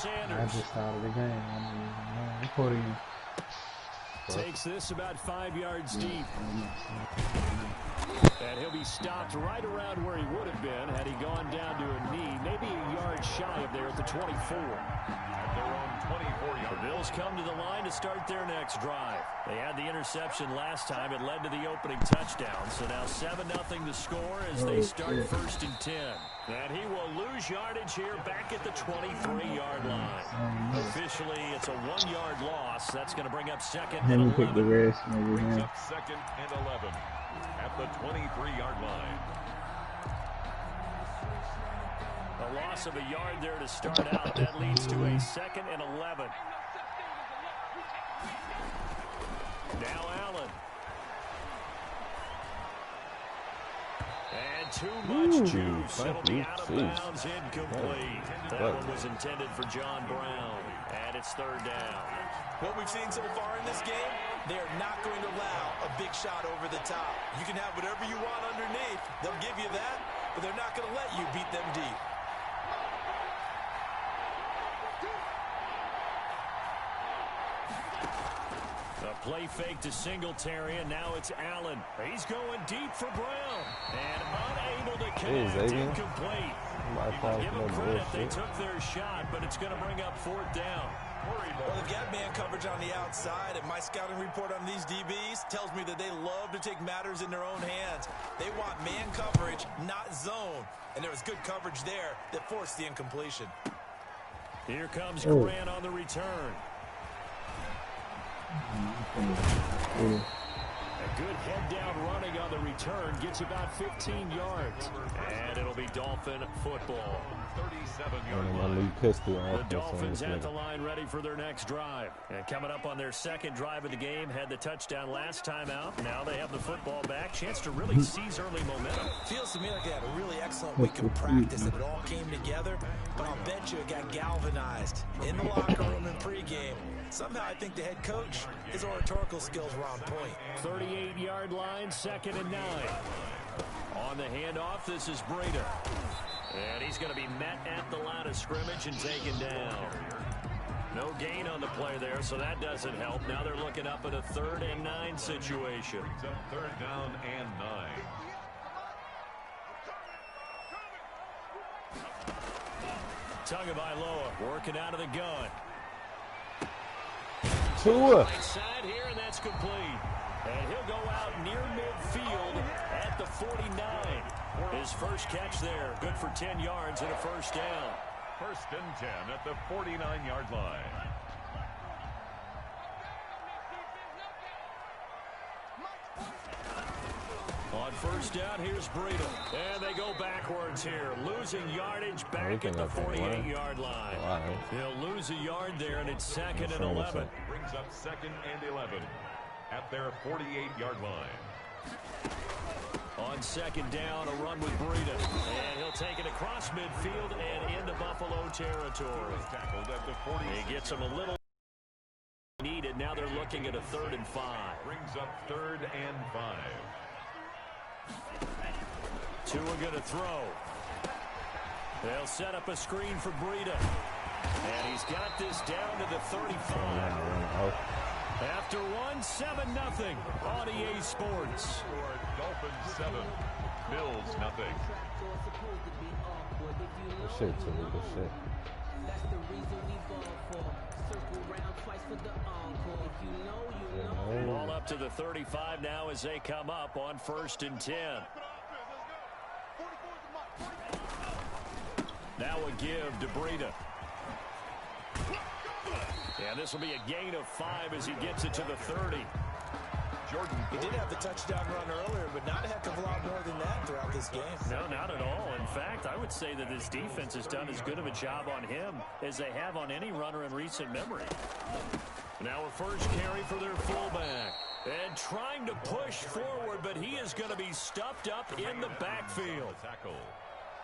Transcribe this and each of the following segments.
I just started the game. I'm recording. Takes this about 5 yards deep. And he'll be stopped right around where he would have been had he gone down to a knee, maybe a yard shy of there at the 24. At their own 24-yard. The Bills come to the line to start their next drive. They had the interception last time. It led to the opening touchdown. So now 7-0 to score as they start first and 10. And he will lose yardage here back at the 23-yard line. Officially, it's a 1-yard loss. That's going to bring up second and 11. Pick the rest, brings up second and 11 at the 23-yard line. A loss of a yard there to start out. That leads to a second and 11. Now Allen. And too much juice. It'll be out of bounds, incomplete. That one was intended for John Brown. And it's third down. What we've seen so far in this game, they are not going to allow a big shot over the top. You can have whatever you want underneath. They'll give you that, but they're not going to let you beat them deep. A play fake to Singletary, and now it's Allen. He's going deep for Brown. And unable to connect, incomplete. Give them credit, they took their shot, but it's going to bring up fourth down. Well, they've got man coverage on the outside, and my scouting report on these DBs tells me that they love to take matters in their own hands. They want man coverage, not zone. And there was good coverage there that forced the incompletion. Here comes Grant on the return. A good head-down running on the return gets about 15 yards. And it'll be Dolphin football. 37-yard line. The Dolphins at the line ready for their next drive. And coming up on their second drive of the game, had the touchdown last time out. Now they have the football back. Chance to really seize early momentum. Feels to me like they had a really excellent week of practice and it all came together. But I'll bet you it got galvanized in the locker room in pregame. Somehow I think the head coach, his oratorical skills were on point. 38-yard line, second and 9. On the handoff, this is Breida. And he's going to be met at the line of scrimmage and taken down. No gain on the play there, so that doesn't help. Now they're looking up at a 3rd and 9 situation. Third down and 9. Tagovailoa working out of the gun. Tua. Right side here, and that's complete. And he'll go out near midfield at the 49. His first catch there, good for 10 yards and a first down. First and 10 at the 49-yard line. On first down, here's Breida. And they go backwards here, losing yardage back at the 48-yard line. He'll lose a yard there, and it's second and 11. Brings up second and 11 at their 48-yard line. On second down, a run with Breida. And he'll take it across midfield and into Buffalo territory. Tackled at the 40. He gets him a little needed. Now they're looking at a 3rd and 5. Brings up 3rd and 5. Tua going to throw. They'll set up a screen for Breida. And he's got this down to the 35. After one, 7-0 on EA Sports. Dolphins 7, Bills nothing. Good shit, Tua. Good shit. Ball up to the 35 now as they come up on 1st and 10. Now a give to Breida. And this will be a gain of 5 as he gets it to the 30. Jordan, he did have the touchdown run earlier, but not a heck of a lot more than that throughout this game. No, not at all. In fact, I would say that this defense has done as good of a job on him as they have on any runner in recent memory. Now a first carry for their fullback. And trying to push forward, but he is going to be stuffed up in the backfield.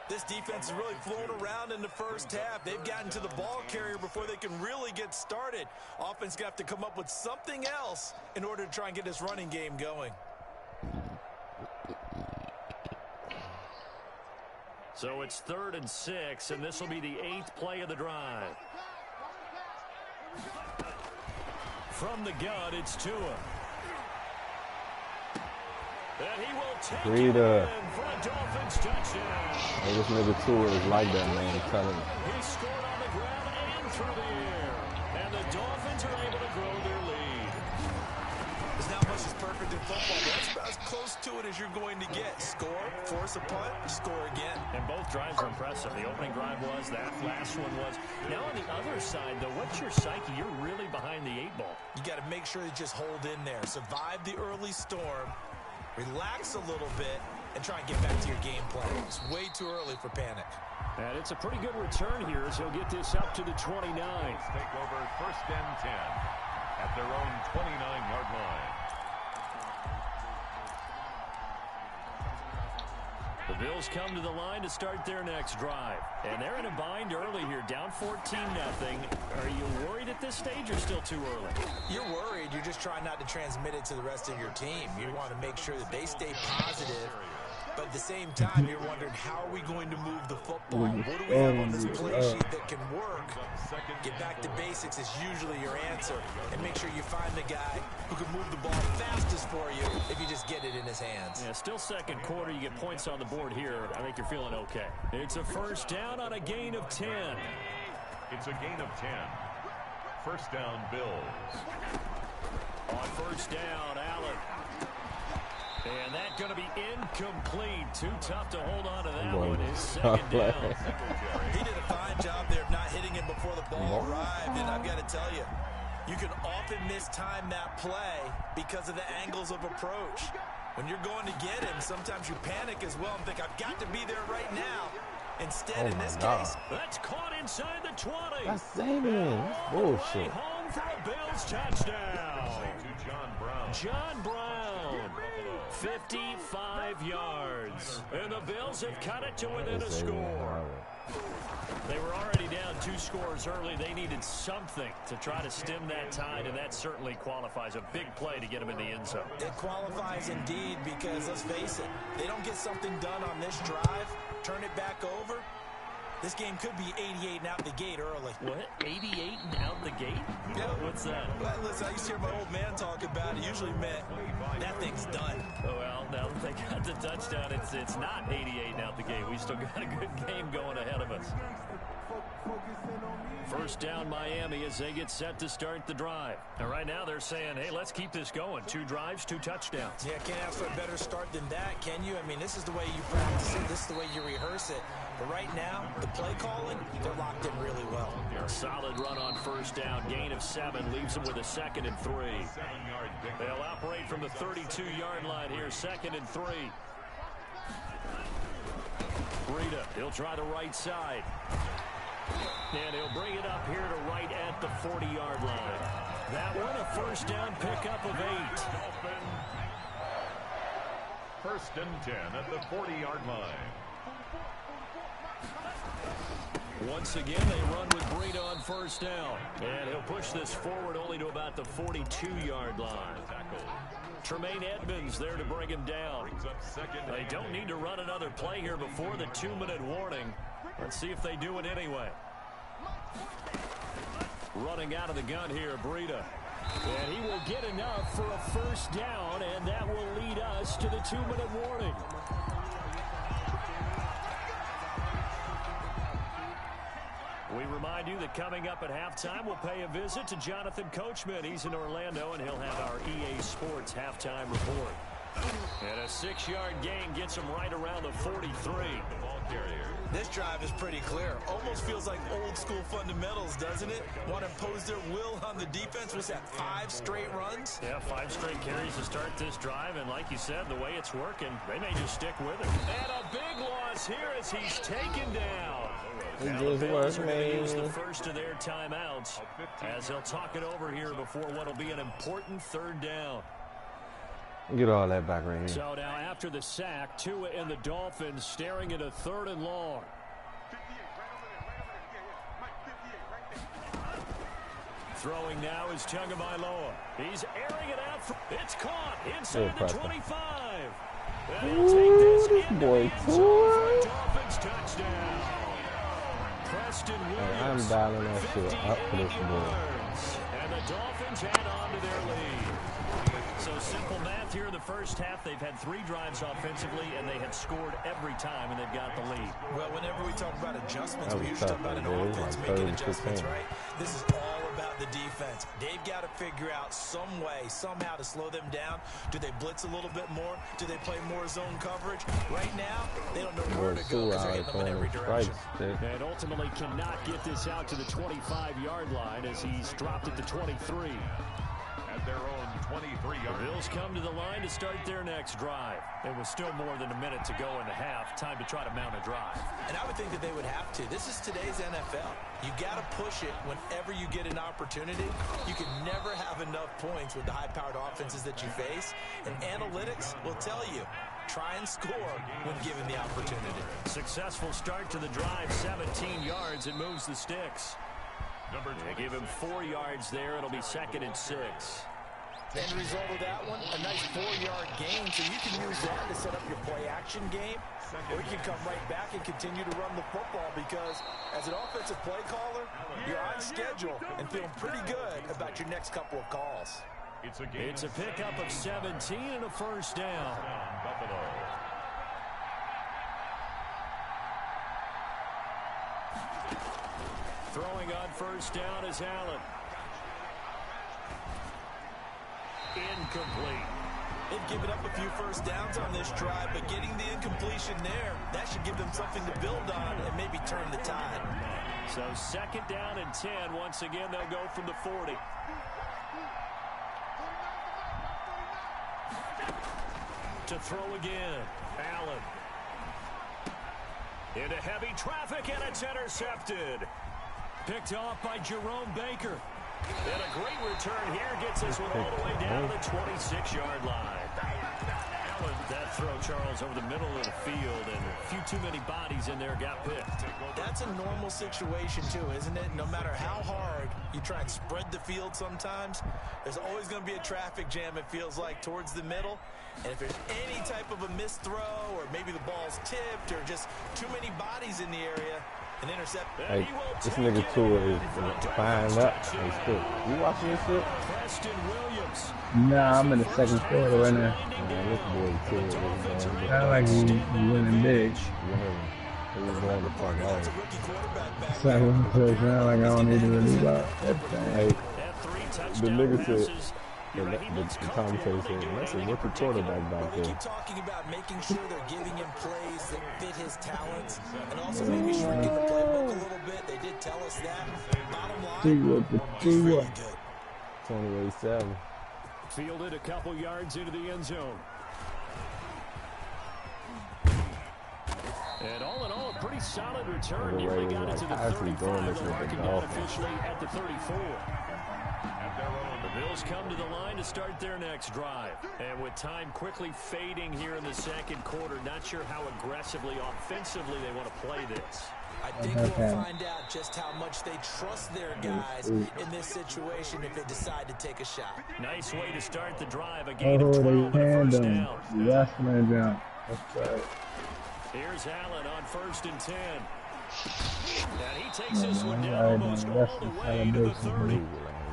This defense is really flown around in the first half. They've gotten to the ball carrier before they can really get started. Offense going to have to come up with something else in order to try and get this running game going. So it's 3rd and 6, and this will be the 8th play of the drive. from the gun, it's Tua. And he will take it Breeder. in for a Dolphins touchdown. Hey, this nigga Tua is like that, man. I'm telling you. He scored on the ground and through the air. And the Dolphins are able to grow their lead. There's not much that's perfect in football, but that's about as close to it as you're going to get. Score, force a punt, score again. And both drives are impressive. The opening drive was, that last one was. Now on the other side, though, what's your psyche? You're really behind the 8-ball. You got to make sure you just hold in there. Survive the early storm, relax a little bit, and try and get back to your game plan. It's way too early for panic. And it's a pretty good return here as he'll get this up to the 29. Take over 1st and 10 at their own 29-yard line. The Bills come to the line to start their next drive. And they're in a bind early here, down 14-0. Are you worried at this stage or still too early? You're worried. You're just trying not to transmit it to the rest of your team. You want to make sure that they stay positive. But at the same time, you're wondering, how are we going to move the football? What do we have on this play sheet that can work? Get back to basics is usually your answer. And make sure you find the guy who can move the ball fastest for you if you just get it in his hands. Yeah, still second quarter. You get points on the board here. I think you're feeling okay. It's a first down on a gain of 10. It's a gain of 10. First down, Bills. On first down, Allen. And that's going to be incomplete. Too tough to hold on to that one. His second down. He did a fine job there of not hitting him before the ball arrived. And I've got to tell you, you can often mistime that play because of the angles of approach. When you're going to get him, sometimes you panic as well and think, I've got to be there right now. Instead, in this case, that's caught inside the 20. That's Damien. That's bullshit. Home for a Bills touchdown. John Brown, 55 yards. And the Bills have cut it to within a score. They were already down 2 scores early. They needed something to try to stem that tide, and that certainly qualifies. A big play to get them in the end zone. It qualifies indeed because, let's face it, they don't get something done on this drive, turn it back over, this game could be 88 and out the gate early. What? 88 and out the gate? Yeah. What's that? Well, listen, I used to hear my old man talk about it. Usually meant that thing's done. Oh, well, now that they got the touchdown, it's not 88 and out the gate. We still got a good game going ahead of us. First down, Miami, as they get set to start the drive. And right now they're saying, hey, let's keep this going. 2 drives, 2 touchdowns. Yeah, can't ask for a better start than that, can you? I mean, this is the way you practice it. This is the way you rehearse it. But right now, the play calling, they're locked in really well. A solid run on first down. Gain of 7 leaves them with a 2nd and 3. They'll operate from the 32-yard line here. 2nd and 3. Breida, he'll try the right side. And he'll bring it up here to right at the 40-yard line. That one, a first down pickup of 8. First and 10 at the 40-yard line. Once again, they run with Breida on first down. And he'll push this forward only to about the 42-yard line. Tremaine Edmonds there to bring him down. They don't need to run another play here before the 2-minute warning. Let's see if they do it anyway. Running out of the gun here, Breida. And he will get enough for a first down, and that will lead us to the 2-minute warning. We remind you that coming up at halftime, we'll pay a visit to Jonathan Coachman. He's in Orlando, and he'll have our EA Sports halftime report. And a 6-yard gain gets him right around the 43. This drive is pretty clear. Almost feels like old school fundamentals, doesn't it? Want to impose their will on the defense. Was that 5 straight runs? Yeah, 5 straight carries to start this drive. And like you said, the way it's working, they may just stick with it. And a big loss here as he's taken down. Now the Bills are going to use the first of their timeouts as they'll talk it over here before what will be an important 3rd down. Get all that back right here. So now after the sack, Tua and the Dolphins staring at a 3rd and long. Throwing now is Tagovailoa. He's airing it out. It's caught inside the 25. And he'll take this into the end zone for a Dolphins touchdown. Preston Williams, I'm dialing that shit up for this boy. And the Dolphins add on to their lead. So simple math here in the first half. They've had 3 drives offensively, and they have scored every time, and they've got the lead. Well, whenever we talk about adjustments, we usually talk about an offense making adjustments, right? This is all about the defense. They've got to figure out some way, somehow to slow them down. Do they blitz a little bit more? Do they play more zone coverage? Right now, they don't know where to go because they're hitting them in every direction. And ultimately cannot get this out to the 25-yard line as he's dropped it to 23. At their own 23-yard. The Bills come to the line to start their next drive. There was still more than a minute to go in the half. Time to try to mount a drive. And I would think that they would have to. This is today's NFL. You got to push it whenever you get an opportunity. You can never have enough points with the high-powered offenses that you face. And analytics will tell you, try and score when given the opportunity. Successful start to the drive, 17 yards. It moves the sticks. They give him 4 yards there. It'll be 2nd and 6. End result of that one, a nice 4-yard gain. So you can use that to set up your play-action game. Or you can come right back and continue to run the football because as an offensive play caller, you're on schedule and feeling pretty good about your next couple of calls. It's a pickup of 17 and a first down. Buffalo. Throwing on first down is Allen. Incomplete. They've given up a few first downs on this drive, but getting the incompletion there, that should give them something to build on and maybe turn the tide. So 2nd down and 10. Once again, they'll go from the 40. To throw again. Allen. Into heavy traffic, and it's intercepted. Picked off by Jerome Baker. And a great return here gets this one all the way down to the 26-yard line. Allen, that throw, Charles, over the middle of the field, and a few too many bodies in there got picked. That's a normal situation, too, isn't it? No matter how hard you try and spread the field sometimes, there's always going to be a traffic jam, it feels like, towards the middle. And if there's any type of a missed throw or maybe the ball's tipped or just too many bodies in the area, an intercept. Hey, this nigga Tua is firing up. You watching this shit? Preston Williams. Nah, I'm in the 2nd quarter right now. Man, this boy Tua is Sound like he's winning big. He was going to fuck out. Sound like I don't need to really about everything. Hey, the nigga said, the commentator said, that's a rookie quarterback back They there. keep talking about making sure they're giving him plays that fit his talents and also maybe shrinking the playbook a little bit. They did tell us that. Bottom line, he's really good. 28-7. Fielded a couple yards into the end zone. And all in all, a pretty solid return. Nearly got it to the 35. They'll mark him down officially at the 34. The Bills come to the line to start their next drive. And with time quickly fading here in the 2nd quarter, not sure how aggressively, offensively they want to play this. I think we'll find out just how much they trust their guys in this situation if they decide to take a shot. Nice way to start the drive. A gain of 12 and a first down. Yes, man, down. That's right. Here's Allen on 1st and 10. And he takes this one down almost all the way to the 30.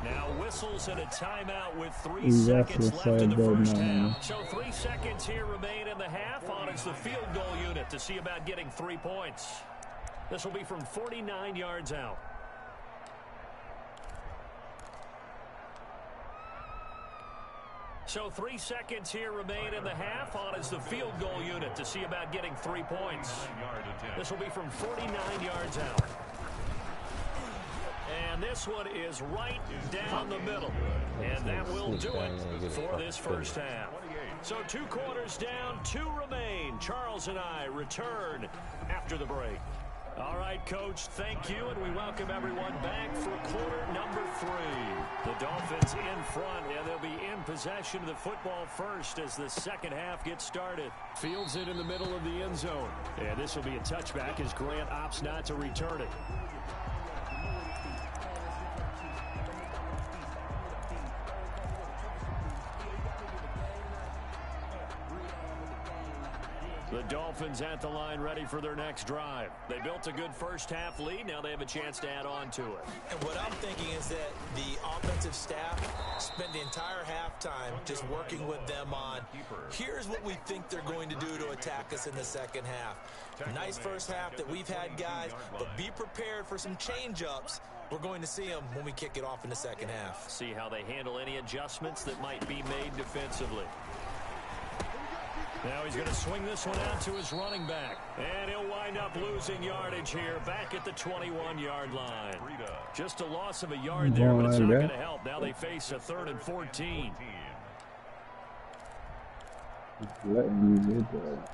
Now whistles and a timeout with 3 seconds left in the first half. So 3 seconds here remain in the half. On is the field goal unit to see about getting 3 points. This will be from 49 yards out. So 3 seconds here remain in the half. On is the field goal unit to see about getting 3 points. This will be from 49 yards out. And this one is right down the middle. And that will do it for this first half. So 2 quarters down, 2 remain. Charles and I return after the break. All right, Coach, thank you, and we welcome everyone back for quarter number 3. The Dolphins in front, and they'll be in possession of the football first as the 2nd half gets started. Fields it in the middle of the end zone. And this will be a touchback as Grant opts not to return it. The Dolphins at the line ready for their next drive. They built a good first half lead. Now they have a chance to add on to it. And what I'm thinking is that the offensive staff spent the entire halftime just working with them on, here's what we think they're going to do to attack us in the second half. Nice first half that we've had, guys, but be prepared for some change-ups. We're going to see them when we kick it off in the second half. See how they handle any adjustments that might be made defensively. Now he's going to swing this one out to his running back. And he'll wind up losing yardage here back at the 21-yard line. Just a loss of a yard there, but it's not going to help. Now they face a 3rd and 14. Letting you get that.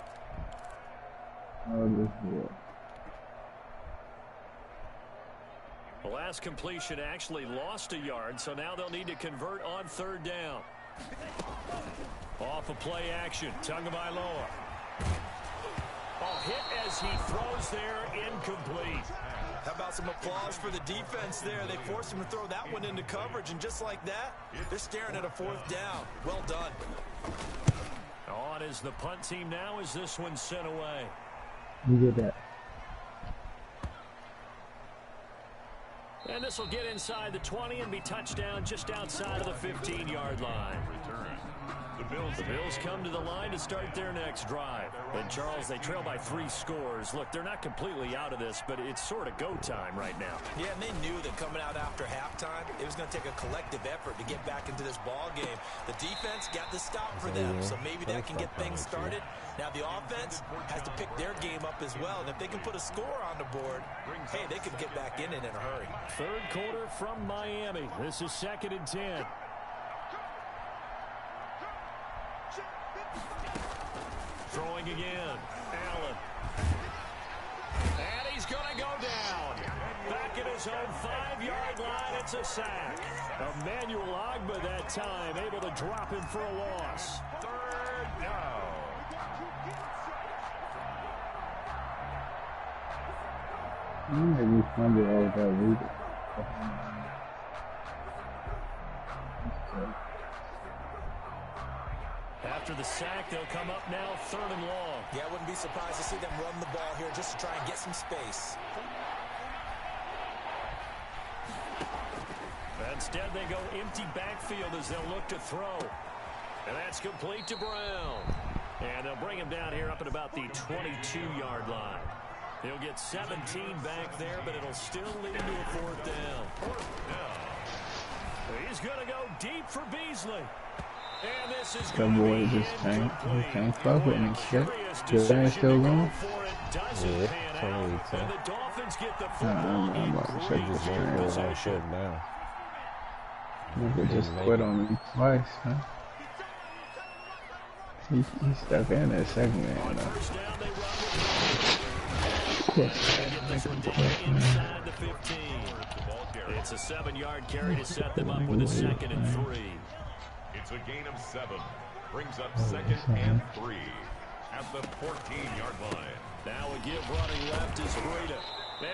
The last completion actually lost a yard, so now they'll need to convert on 3rd down. Off of play action, Tagovailoa. Hit as he throws there, incomplete. How about some applause for the defense there? They forced him to throw that one into coverage, and just like that, they're staring at a 4th down. Well done. On is the punt team now as this one's sent away. You get that. And this will get inside the 20 and be touchdown just outside of the 15-yard line. The Bills come to the line to start their next drive. And, Charles, they trail by 3 scores. Look, they're not completely out of this, but it's sort of go time right now. Yeah, and they knew that coming out after halftime, it was going to take a collective effort to get back into this ball game. The defense got the stop for them, so maybe that can get things started. Now the offense has to pick their game up as well, and if they can put a score on the board, hey, they could get back in it in a hurry. 3rd quarter from Miami. This is 2nd and 10. Throwing again. Allen. And he's going to go down. Back at his own 5-yard line, it's a sack. Emmanuel Ogbah that time, able to drop him for a loss. 3rd down. You made me fumble all that week. After the sack, they'll come up now 3rd and long. Yeah, I wouldn't be surprised to see them run the ball here just to try and get some space. Instead, they go empty backfield as they'll look to throw. And that's complete to Brown. And they'll bring him down here up at about the 22-yard line. He'll get 17 back there, but it'll still lead to a 4th down. He's going to go deep for Beasley. And this is That boy just can't fuck with me. Shit. Good man still going? Yeah, totally. And the Dolphins get the I'm football about to shut this in down. possession. Down. Nigga just quit on me twice, huh? He stuck in that second man, though. First down, they run with inside the 15. It's a 7-yard carry to set them up with a 2nd and 3. It's a gain of 7. Brings up 2nd and 3 at the 14-yard line. Now a give running left is Breida.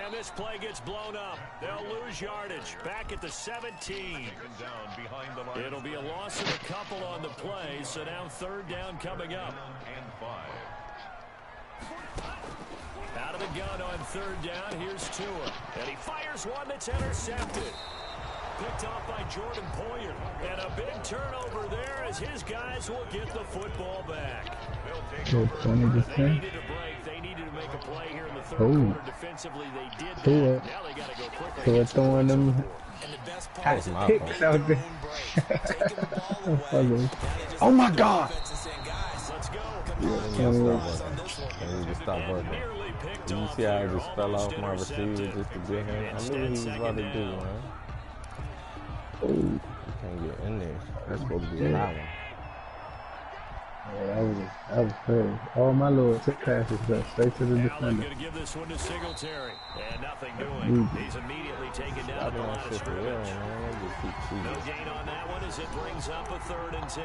And this play gets blown up. They'll lose yardage. Back at the 17. Down behind the line. It'll be a loss of a couple on the play, so now 3rd down coming up. And 5. Out of the gun on 3rd down, here's Tua. And he fires one that's intercepted. Picked off by Jordan Poyer. And a big turnover there as his guys will get the football back. So 20 to They 10. needed a break. They needed to make a play here in the 3rd quarter. Defensively, they did that. Now they got to go quickly. Tua throwing them And the best part is my picks out there. taking the ball away. Oh my God! Let's go. I need to stop working. Nearly picked You off see how I there, just fell almost off my receiver intercepted. just to get him? I knew what he was about to do, man. Oh, You can't get in there. That's supposed to be a high one. yeah, that was crazy. All my little tip passes got straight to the Allen defender. going to give this one to Singletary. And nothing doing. He's immediately taken down Stop at the doing line of shit for real, scrimmage. man. They just keep No cheating. gain on that one as it brings up a 3rd and 10.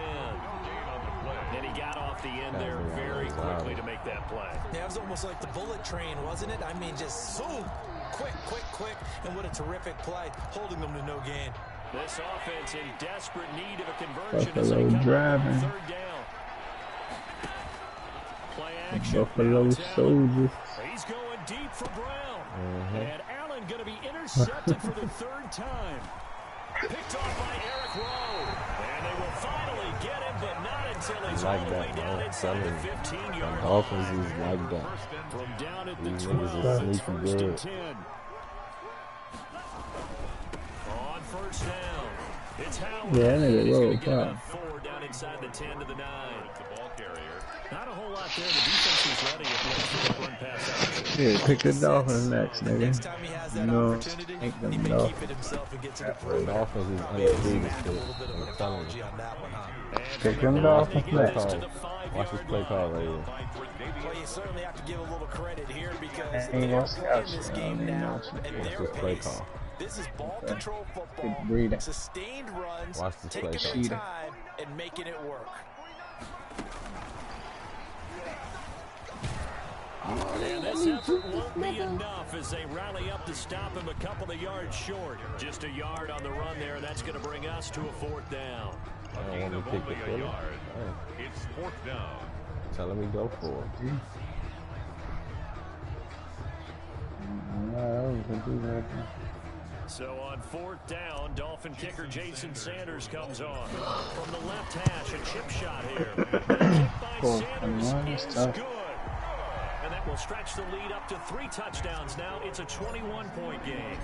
And he got off the end there very quickly to make that play. Yeah, it was almost like the bullet train, wasn't it? I mean, just zoom. Quick, quick, quick. And what a terrific play, holding them to no gain. This offense in desperate need of a conversion as Buffalo they come driving. up on 3rd down. Play action. Buffalo Now Allen. soldiers. He's going deep for Brown. And Allen going to be intercepted for the 3rd time. Picked off by Eric Rowe. finally get him, but not until he's Like all the that, way down bro. inside the Telling you. 15-yard Dolphins line. is like that. From down at the These 12, niggas it's is sneaky first and good. 10. On first down, it's Howard. Yeah, that nigga He's roll going to get far. about 4 down inside the 10 to the 9. Not a whole lot there. The defense is ready if it's the run pass option. Yeah, pick the Dolphins next, nigga. Next time he has You that know, opportunity, take he them may keep Dolphins. it himself and get to the The perimeter. Dolphins is Maybe undefeated Mac a still. little bit of an I'm telling apology you. on that one, huh? Pick them Dolphins Play next. call. Watch this play call right here. Well, you certainly have to give a little credit here because Ain't they're no playing scouts, this you know, game ain't no now scouts. at Watch their this play pace. call. This is ball control football, Good breeder. sustained runs, Watch this play taking call. their time and making it work. And this effort won't be enough as they rally up to stop him a couple of yards short. Just a yard on the run there, and that's going to bring us to a 4th down. I don't want to kick the Philly. It's 4th down. Telling me go for it. So on 4th down, Dolphin kicker Jason Sanders comes on. From the left hash, a chip shot here. The kick by Sanders is good. And that will stretch the lead up to 3 touchdowns now. It's a 21-point game.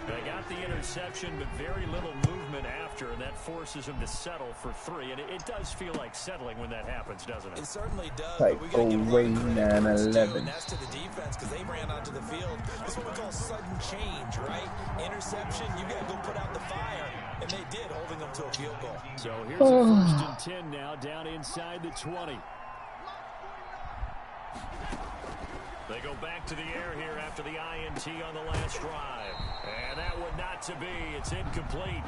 They got the interception, but very little movement after, and that forces him to settle for 3. And it does feel like settling when that happens, doesn't it? It certainly does. Like, but we gotta give away a lot of credit to this 9-11. too, and that's to the defense because they ran onto the field. That's what we call sudden change, right? Interception, you got to go put out the fire, and they did, holding them to a field goal. So here's a 1st and 10 now, down inside the 20. They go back to the air here after the INT on the last drive. And that one not to be. It's incomplete.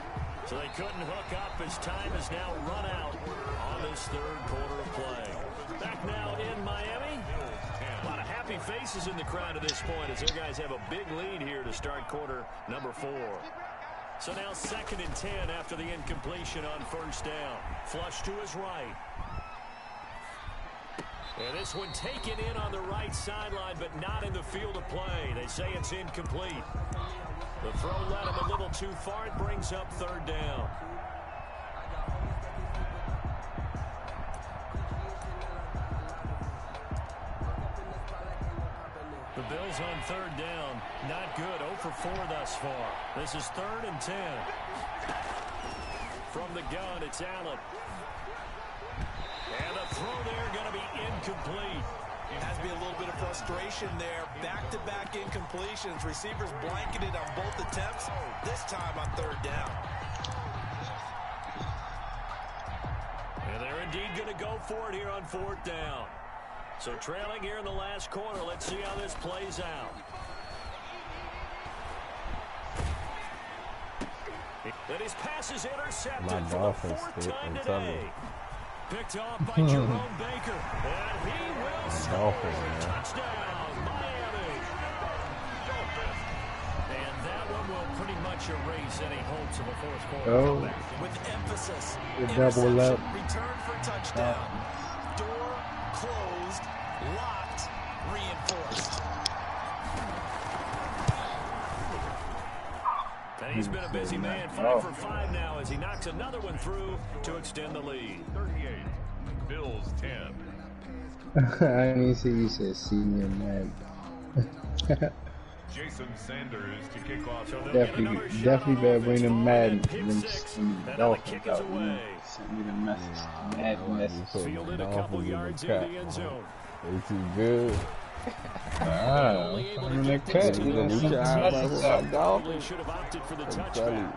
So they couldn't hook up as time has now run out on this 3rd quarter of play. Back now in Miami. A lot of happy faces in the crowd at this point as their guys have a big lead here to start quarter number 4. So now 2nd and 10 after the incompletion on 1st down. Flush to his right. And this one taken in on the right sideline, but not in the field of play. They say it's incomplete. The throw led him a little too far. It brings up 3rd down. The Bills on 3rd down. Not good. 0 for 4 thus far. This is 3rd and 10. From the gun, it's Allen. And the throw there going to be incomplete. Has to be a little bit of frustration there. Back-to-back incompletions. Receivers blanketed on both attempts. This time on 3rd down. And they're indeed going to go for it here on 4th down. So trailing here in the last quarter. Let's see how this plays out. And his pass is intercepted My for the Dolphins 4th still time in today. trouble. Picked off by Jerome Baker. And he will score. Dolphins, man. Touchdown, Miami. And that one will pretty much erase any hopes of a 4th quarter. Oh, With emphasis. the double up. Return for touchdown. Door closed. Locked. Reinforced. And he's been a busy man. 5 for 5 now as he knocks another one through to extend the lead. 38. Bills 10. I didn't even see you said senior man. Jason Sanders to kick off. Definitely better bring them Madden than Another Dolphins kick is out. away. Send me the message. Madden message. Fielded a couple yards into the end zone. They too good. Ah, I'm in that cut. You know, send the message out. Probably should have opted for the touchback.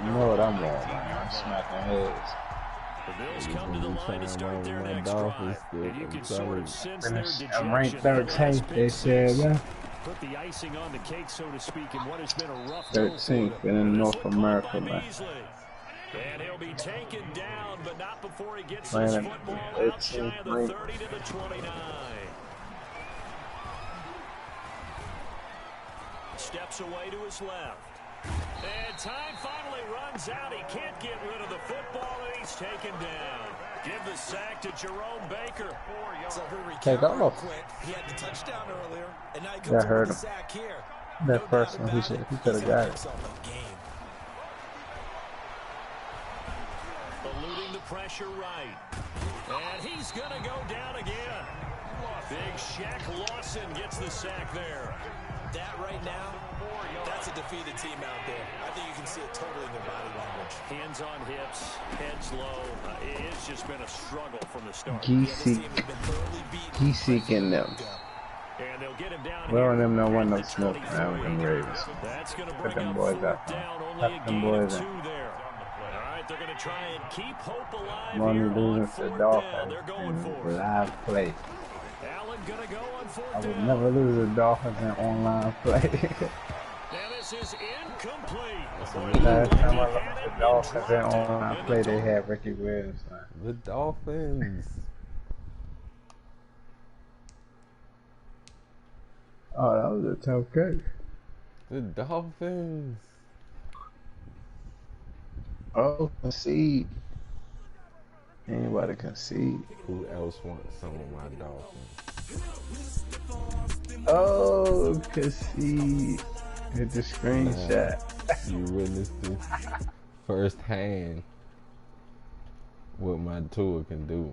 You know what I'm doing, man. I'm smacking heads. The Bills come to the line to start their next drive. And you can sort of sense their dejection. I'm ranked 13th, they said, man. Put the icing on the cake, so to speak, in what has been a rough 13th in North America, man. And he'll be taken down, but not before he gets Man, his football out shy of the it's 30 to the 29. Steps away to his left. And time finally runs out. He can't get rid of the football, and he's taken down. Give the sack to Jerome Baker. So Take off. quick. He had the touchdown earlier, and now he That comes hurt with the him. sack here. That No first doubt one, he about it. could have He's got had it. himself a game. pressure right. And he's going to go down again. Big Shaq Lawson gets the sack there. That right now, that's a defeated team out there. I think you can see it totally in their body language. Hands on hips, heads low. It's just been a struggle from the start. He's seeking them. And they'll get him down Well, here. them don't want no smoke around with them Ravens. That's going to Put bring them up boys fourth out. down. Only Cut a them gain of boys 2 out. there. All right, they're going to try and keep hope alive I'm only here on losing to 4th down. Dolphins They're going in for it. live play. Allen going to go on 4th I would down. never lose to Dolphins in online play. Now this is incomplete. Last time I lost the Dolphins in online play, they had Ricky Williams. The Dolphins. Oh, that was a tough catch. The Dolphins. Oh, concede. Anybody concede. Who else wants some of my Dolphins? Oh, concede. Hit the screenshot. You witnessed this firsthand what my tour can do.